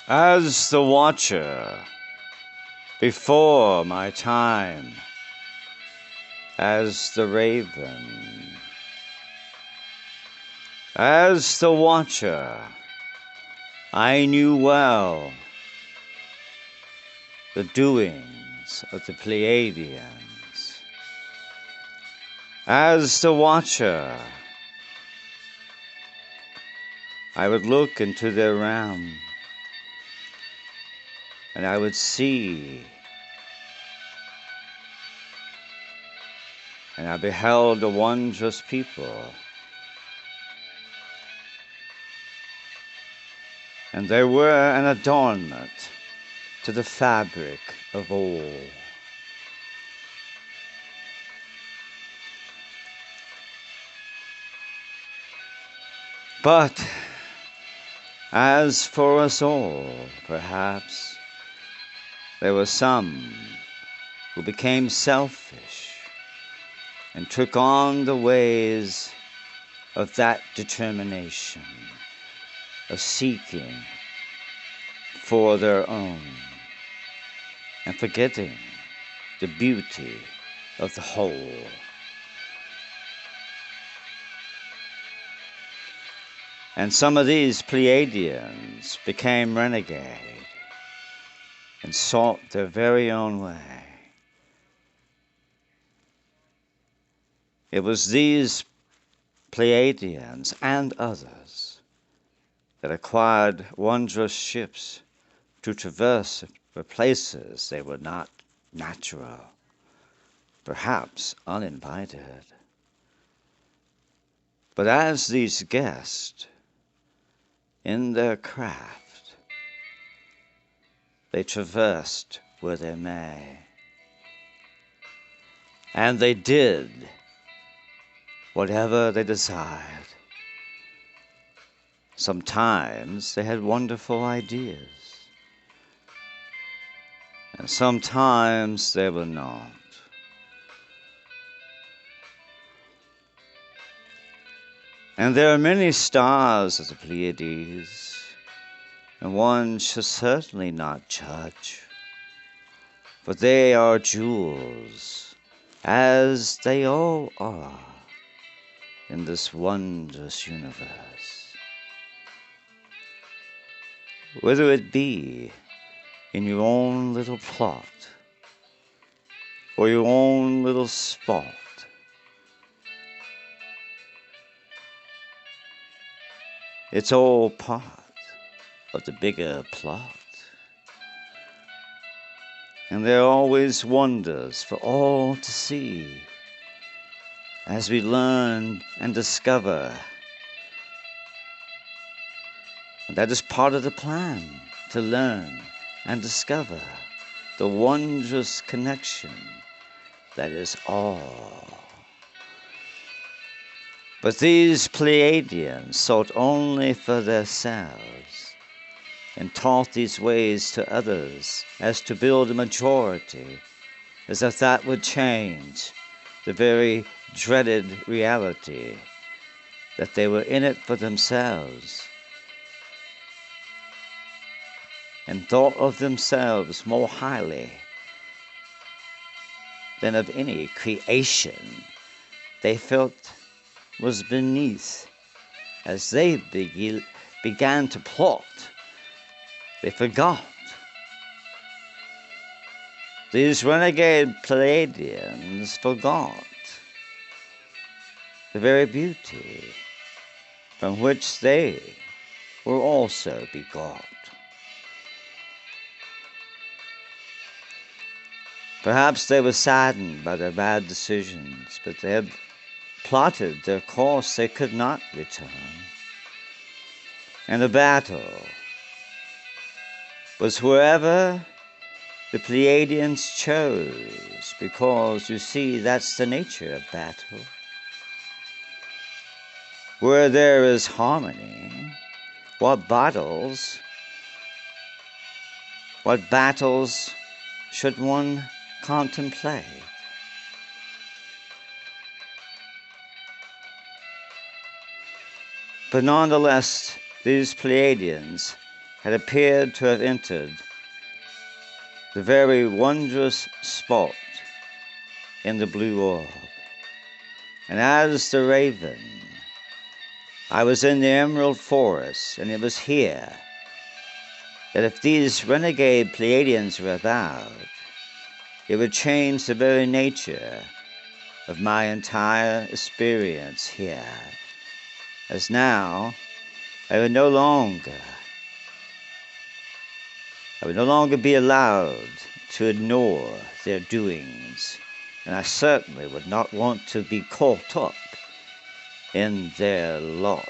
As the watcher, before my time, as the raven, as the watcher, I knew well the doings of the Pleiadians. As the watcher, I would look into their realm, and I would see, and I beheld a wondrous people, and they were an adornment to the fabric of all. But as for us all, perhaps, there were some who became selfish and took on the ways of that determination, of seeking for their own, and forgetting the beauty of the whole. And some of these Pleiadians became renegade and sought their very own way. It was these Pleiadians and others that acquired wondrous ships to traverse the places they were not natural, perhaps uninvited. But as these guests, in their craft, they traversed where they may, and they did whatever they desired. Sometimes they had wonderful ideas, and sometimes they were not. And there are many stars of the Pleiades, and one should certainly not judge, for they are jewels, as they all are in this wondrous universe. Whether it be in your own little plot or your own little spot, it's all part of the bigger plot. And there are always wonders for all to see as we learn and discover. And that is part of the plan, to learn and discover the wondrous connection that is all. But these Pleiadians sought only for themselves, and taught these ways to others as to build a majority, as if that would change the very dreaded reality that they were in it for themselves, and thought of themselves more highly than of any creation they felt was beneath. As they began to plot, they forgot. These renegade Pleiadians forgot the very beauty from which they were also begot. Perhaps they were saddened by their bad decisions, but they had plotted their course they could not return. And the battle was wherever the Pleiadians chose, because you see, that's the nature of battle. Where there is harmony, what battles should one contemplate? But nonetheless, these Pleiadians had appeared to have entered the very wondrous spot in the blue orb. And as the raven, I was in the emerald forest, and it was here that if these renegade Pleiadians were about, it would change the very nature of my entire experience here, as now I would no longer be allowed to ignore their doings, and I certainly would not want to be caught up in their lot.